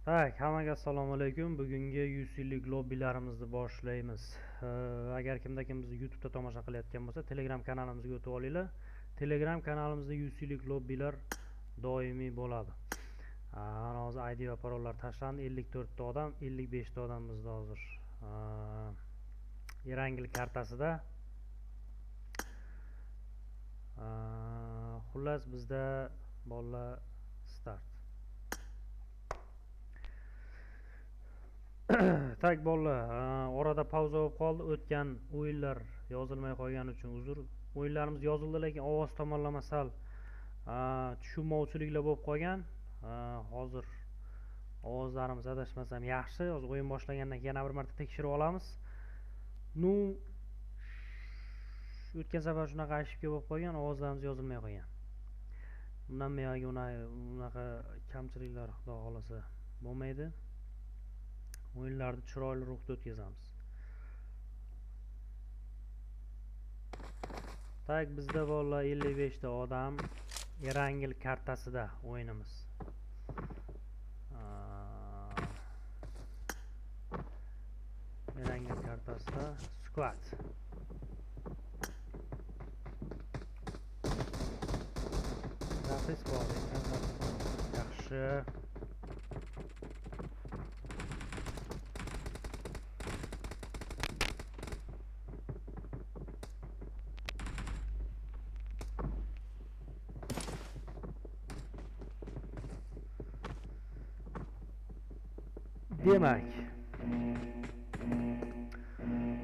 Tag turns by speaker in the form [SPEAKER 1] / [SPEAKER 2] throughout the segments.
[SPEAKER 1] Tak, hammaga assalomu alaykum. Bugungi 100 yillik lobbilarimizni boshlaymiz. Agar kimda-kim bizni YouTube'da tomosha qilayotgan bo'lsa, Telegram kanalimizga o'tib olinglar. Telegram kanalimizda 100 yillik lobbilar doimiy bo'ladi. Hozir ID va parollar tashlandi. 54 ta odam, 55 ta odam bizda hozir. Erangil kartasida. Xullas bizda bolalar start. Tak bolalar, orada pauza bo'lib qoldi. O'tgan o'yinlar yozilmay qolgani uchun uzr. O'yinlarimiz yozildi, lekin ovoz tomonlama sal tushunmovchiliklar bo'lib qolgan. Hozir ovozlarimiz adashmasam yaxshi. Hozir o'yin boshlagandan keyin yana bir marta tekshirib olamiz. Nu o'tgan safar shunaqa ashibga bo'lib qolgan, ovozlarimiz yozilmay qolgan. Bundan buyoqgi unaqa kamchiliklar xudo xolasa bo'lmaydi. O'yinlarni chiroyli ruhda o'tkazamiz. Tak, bizda bolalar 55 ta odam, Erangil kartasida o'yinimiz. Erangil kartasida squad. Zapis bor ekan, yaxshi. Demak,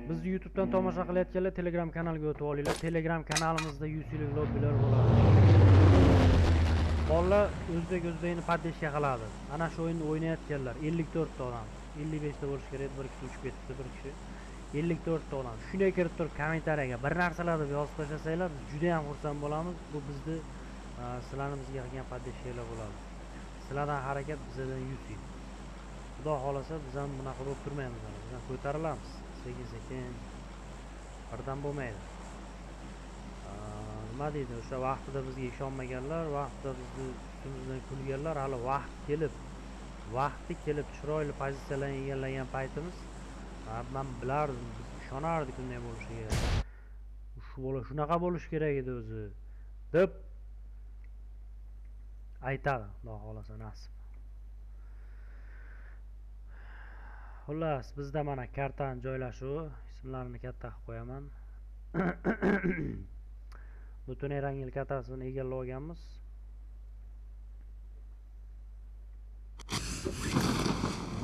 [SPEAKER 1] bizni YouTube'dan tomosha qilayotganlar Telegram kanaliga o'tib olinglar. Telegram kanalimizda 100 yillik lobbilar bo'ladi. Bolalar o'zbekni paddeshga qiladi. Ana shu o'yinni o'ynayotganlar 54 ta odam. 55 ta bo'lish kerak, bir kishi uchib ketdi, bir kishi. 54 ta odam. Shunday kirib turib kommentariyaga bir narsalarni yozib tashlasanglar, biz juda ham xursand bo'lamiz. Bu bizni sizlarni bizga qilgan paddeshlar bo'ladi. Sizlardan harakat bizdan 100 yil. Xudo xolasa biz ham bunaqa bo'lib turmaymiz. Biz ham ko'tarilamiz. Sekin-sekin birdan bo'lmaydi. Nima deydi, o'sha vaqtida bizga ishonmaganlar, vaqtida bizni ustimizdan kulganlar, hali vaqti kelib chiroyli pozitsiyalarni egallagan paytimiz, men bilardim, biz ishonardik bunday bo'lishiga. Shu bola shunaqa bo'lish kerak edi o'zi deb aytadi, Xudo xolasa nasib. Xullas, bizda mana kartani joylashuvi, ismlarini katta qilib qo'yaman. Butun Erangil kartasini egallab olganmiz.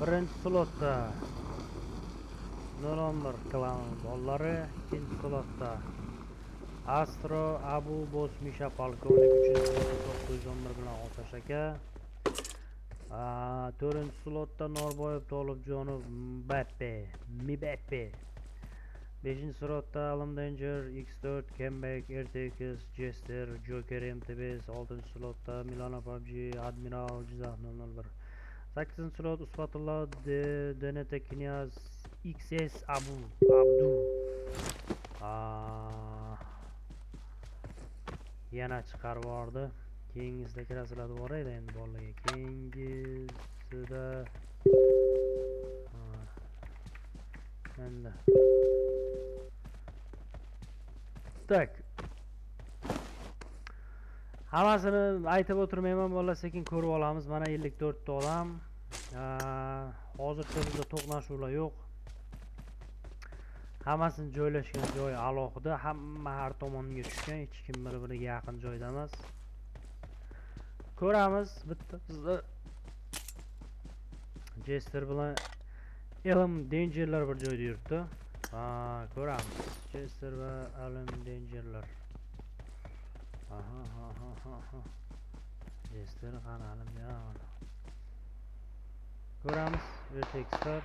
[SPEAKER 1] Birinchi slotda Nuromir klan bollari, ikkinchi slotda Astro, Abu, Boss, Misha, Polkovnik, 911 bilan Otash aka. 4-chi slotda Norboyev, Tolibjonov, Mbappe. 5-chi slotda Alam Danger, X4, Kemback, RTX, Jester, Joker, MTBS. 6-chi slotda Milano PUBG, Admiral, Jizzax 001. 8-chi slot Usfatullah, DNT Knyaz, XS, Abdu. Yana chiqarib yubordi. Keyingisida kirasizlar bor edi endi bolalarga. Keyingisida endi tak. Hammasini aytib o'tirmayman, bolalar, sekin ko'rib olamiz. Mana 54 ta odam. Hozircha bizda to'qnashuvlar yo'q. Hammasini joylashgan joyi alohida, hamma har tomonga tushgan, hech kim bir-biriga yaqin joyda emas. Ko'ramiz, bitta bizda Jester bilan Alam Dangerlar bir joyda yuribdi. Ko'ramiz. Jester va Alam Dangerlar. Jester qani Alam ya. Ko'ramiz, RTX'lar.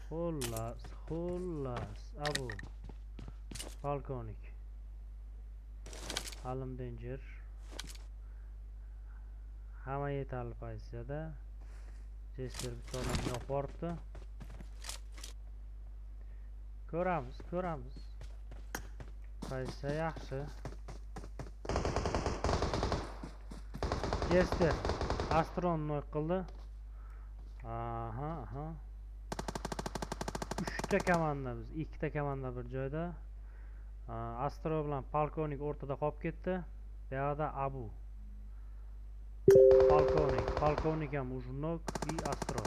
[SPEAKER 1] Xullas, Abu, Polkovnik, Alam Danger. Hamma yetarli pozitsiyada. Jester bitta odamni yo'q boribdi. Ko'ramiz. Pozitsiya yaxshi. Jester Astron nok qildi. Aha. 3 ta komanda biz, 2 ta komanda bir joyda. Astro bilan polkovnik o'rtada qolib ketdi. Bu yoqda Abu. Polkovnik ham уже nok и Astro.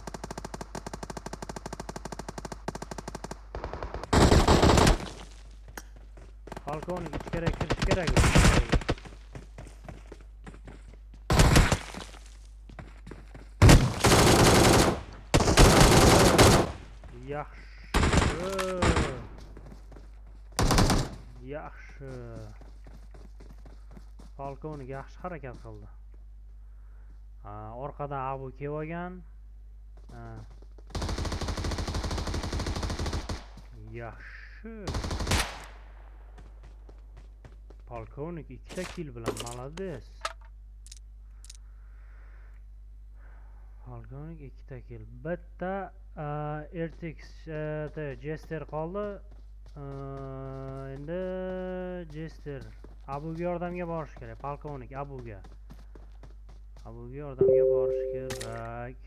[SPEAKER 1] Polkovnik ichkariga kirish kerak. Yaxshi. Polkovnik yaxshi harakat qildi. Orqadan Abu kelib olgan. Yaxshi. Polkovnik 2 ta kill bilan молодец. Polkovnik 2 ta kill. Bitta RTX Jester qoldi. Endi Jester Abuga yordamga borish kerak. Polkovnik Abuga yordamga borish kerak.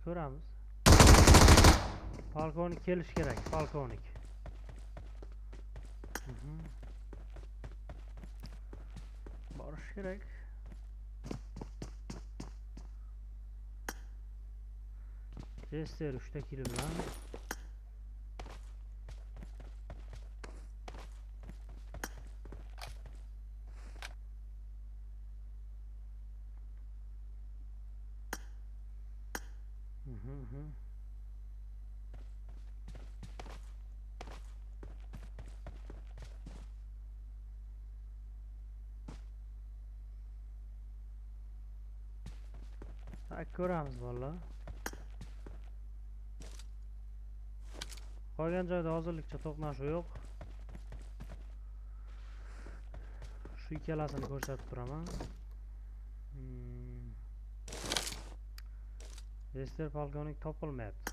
[SPEAKER 1] Ko'ramiz. Polkovnik kelish kerak, polkovnik. Borish kerak. Jester 3 ta kill bilan. Ko'ramiz bolalar. Qolgan joyda hozirlikcha to'qnashuv yo'q. Shu ikkalasini ko'rsatib turaman. Jester polkovnik topilmayapti.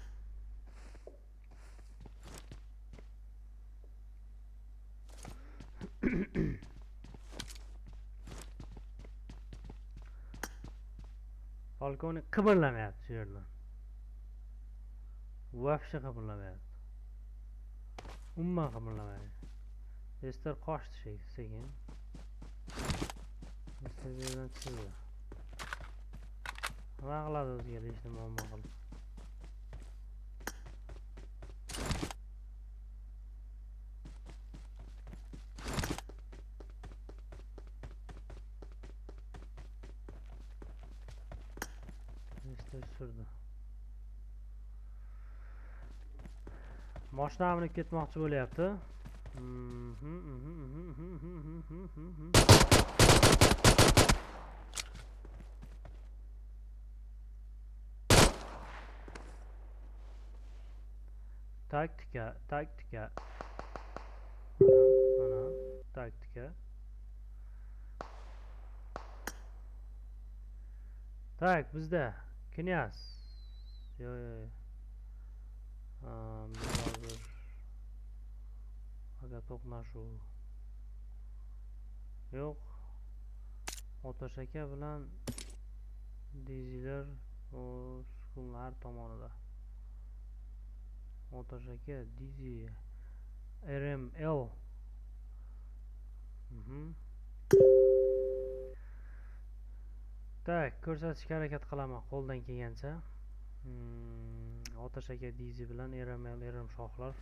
[SPEAKER 1] Polkovnik qimirlamayapti shu yerdan. Вообще qimirlamayapti. Umuman qimirlamaydi. Jester qochdi sekin. Jester yerdan chiqdi. Nima qiladi o'ziga deyishni muammo qildi. Jester surdi. Mashina minib ketmoqchi bo'lyapti. Taktika. Mana taktika. Tak, bizda Knyaz. Yo'q. Hozir aga to'qnashuv yo'q. Otash aka bilan dizilar uskunlar tomonida. Otash aka dizi RML. Tak, ko'rsatishga harakat qilaman qo'ldan kelgancha. Otash aka dizi bilan RML shohlar.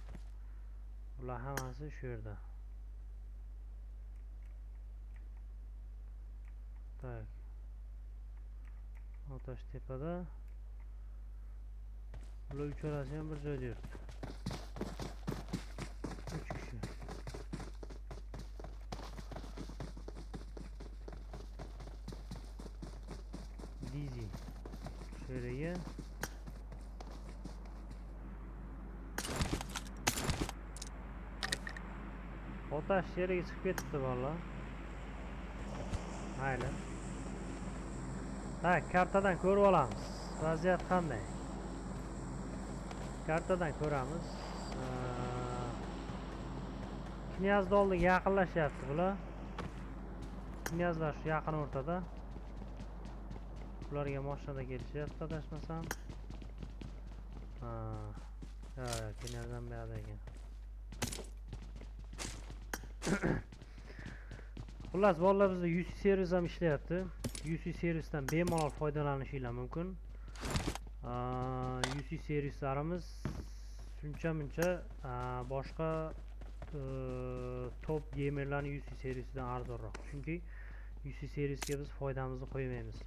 [SPEAKER 1] Ular hammasi shu yerda. Tak. Otash tepada. Ular uchalasi ham bir joyda yuribdi. 3 kishi. Dizi. Şuraya. Otash yeriga chiqib ketibdi bola. Mayli. Tak, kartadan ko'rib olamiz. Vaziyat qanday? Kartadan ko'ramiz. Knyazni oldiga yaqinlashyapti bular. Knyazlar shu yaqin o'rtada. Ularga mashinada kelishyapti, adashmasam. Knyazdan bu yoqda ekan. Xullas, bolalar bizda UC servis ham ishlayapti. UC servisdan bemalol foydalanishingiz mumkin. UC servislarimiz shuncha-muncha boshqa top gamerlarning UC servisidan arzonroq. Chunki UC servisga biz foydamizni qo'ymaymiz.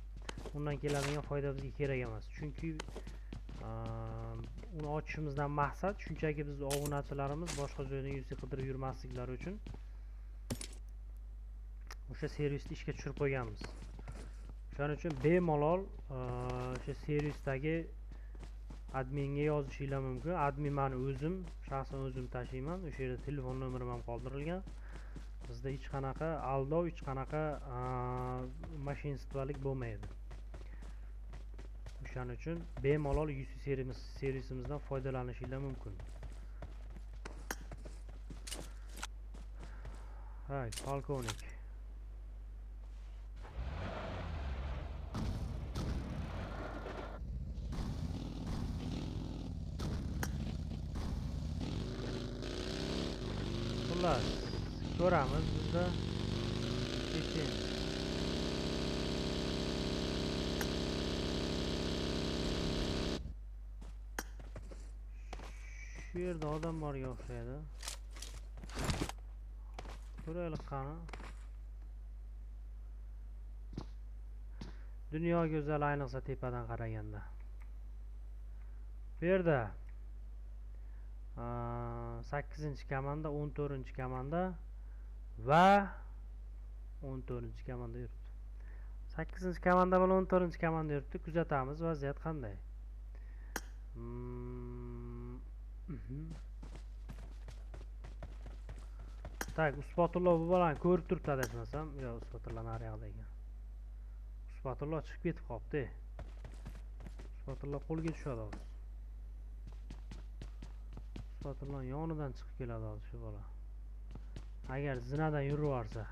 [SPEAKER 1] Undan keladigan foyda bizga kerak emas. Chunki uni ochishimizdan maqsad shunchaki biz obunachilarimiz boshqa joydan UC qidirib yurmasliklari uchun o'sha servisni ishga tushirib qo'yganmiz. Shuning uchun bemalol o'sha servisdagi adminga yozishingiz mumkin. Admin meni o'zim, shaxsan o'zim tashiyman. O'sha yerda telefon nomerim ham qoldirilgan. Bizda hech qanaqa aldov, hech qanaqa mashinistvalik bo'lmaydi. O'shaning uchun bemalol UC servisimizdan foydalanishingiz mumkin. Hay, polkovnik. Xullas, ko'ramiz bizda keyin. Shu yerda odam borga o'xshaydi. Ko'raylik qani. Dunyo go'zal, ayniqsa tepadan qaraganda. Bu yerda 8-komanda, 14-komanda va 14-komanda yuribdi. 8-komanda bilan 14-komanda yuribdi. Kuzatamiz, vaziyat qanday. Tak, Usfatullo bu bolani ko'rib turibdi, adashmasam. Yo, Usfatullo nari yoqda ekan. Usfatullo chiqib ketib qolibdi. Usfatullo qo'lga tushadi hozir. Usfatullo yonidan chiqib keladi hozir shu bola. Agar zinadan yurib yorsa.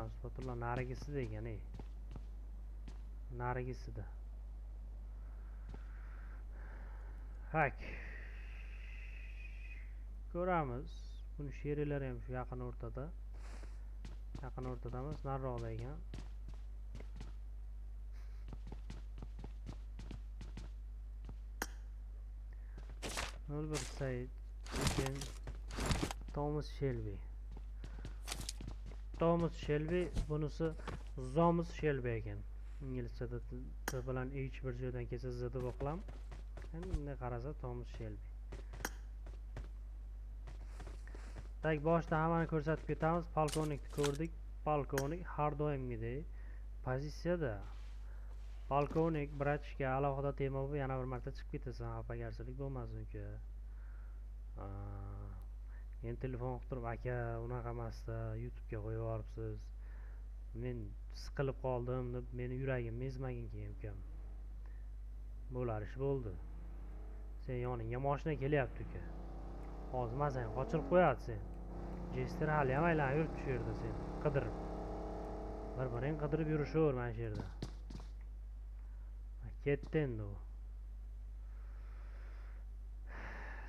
[SPEAKER 1] Usfatullo narigisida ekan, narigisida. Hak. Ko'ramiz. Buni sherilari ham shu yaqin o'rtada. Yaqin o'rtadamiz, nariroqda ekan. Albert Said, Thomas Shelby. Thomas Shelby, bunisi Zomus Shelby ekan. İngilizcada T bilan H bir joydan kelsa Z deb o'qilam. Endi qarasa Thomas Shelby. Tak, boshda hammani ko'rsatib ketamiz. Polkovnikni ko'rdik. Polkovnik har doimgidek pozitsiyada. Polkovnik brachka alohida tema bu, yana bir marta chiqib ketasan, xafagarchilik bo'lmasin uka. Men telefon qilib turib, aka, unaqa emasda, YouTube'ga qo'yib yuboribsiz. Men siqilib qoldim deb meni yuragimni ezmagin keyin ukam. Bo'lar ish bo'ldi. Sen yoningga mashina kelyapti uka. Hozir mazang qochirib qo'yadi sen. Jester hali ham aylanib yuribdi shu yerda sen qidirib. Bir-biring qidirib yurishaver mana shu yerda. Ketdi endi u.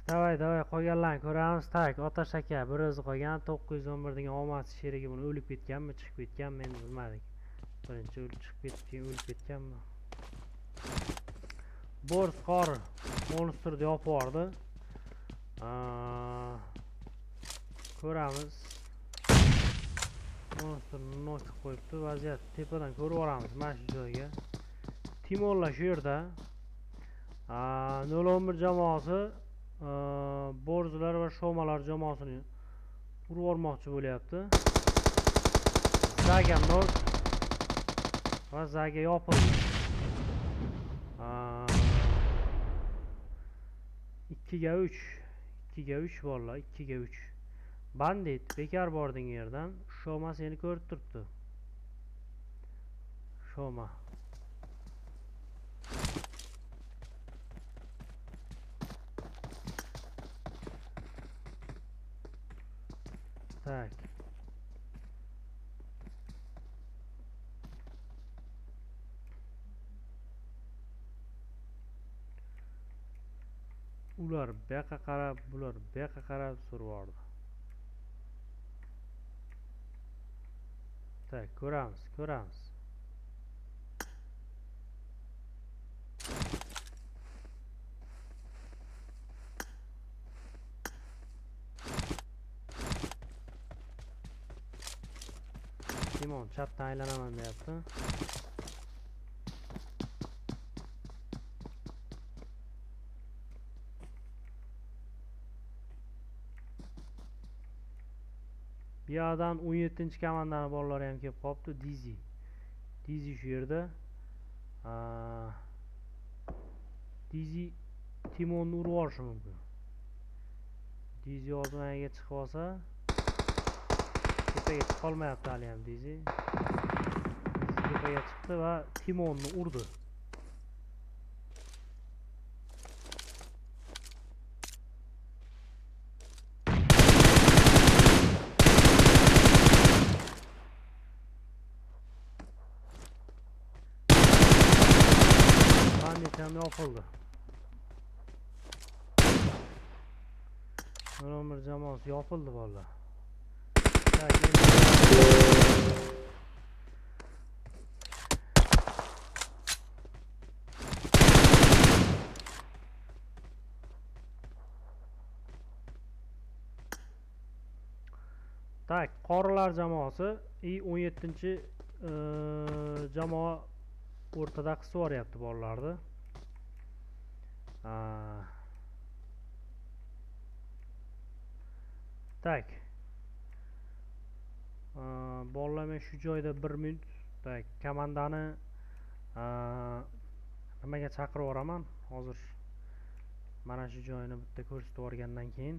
[SPEAKER 1] Davay, qolganlarni ko'ramiz. Tak, Otash aka bir o'zi qolgan. 911 degan omadsiz sherigi buni o'lib ketganmi, chiqib ketganmi, endi bilmadik. Birinchi o'lib chiqib ketib, keyin o'lib ketganmi. Bors qor monstrni yopib yubordi. Ko'ramiz. Monstrni nok qo'yibdi. Vaziyat tepadan ko'rib olamiz mana shu joyga. Timorlar shu yerda. 011 jamoasi Borzlar va Shomalar jamoasini urib olmoqchi bo'lyapti. Zaga nok va Zaga yopildi. 2 ga 3 bolalar, 2 ga 3. Bandit, bekar bording yerdan. Shoma seni ko'rib turibdi. Shoma. Tak. Ular bu yoqqa qarab, bular bu yoqqa qarab survordi. Tak, ko'ramiz. Timon chatdan aylanaman deyapti. Bu yoqdan 17-komandani bolalari ham kelib qopti. Dizi shu yerda. Dizi Timonni urib yuborishi mumkin. Dizi ozmaga chiqib olsa, tepaga chiqa olmayapti hali ham Dizi. Tepaga chiqdi va Timonni urdi. Bandit ham yopildi. Nomir jamoasi yopildi bolalar. Tak, qorilar jamoasi 17-jamoa o'rtada qisib yuboryapti bolalarni. Tak. Bolalar men shu joyda 1 minut tak komandani nimaga chaqirib yuboraman. Hozir mana shu joyini bitta ko'rsatib yuborgandan keyin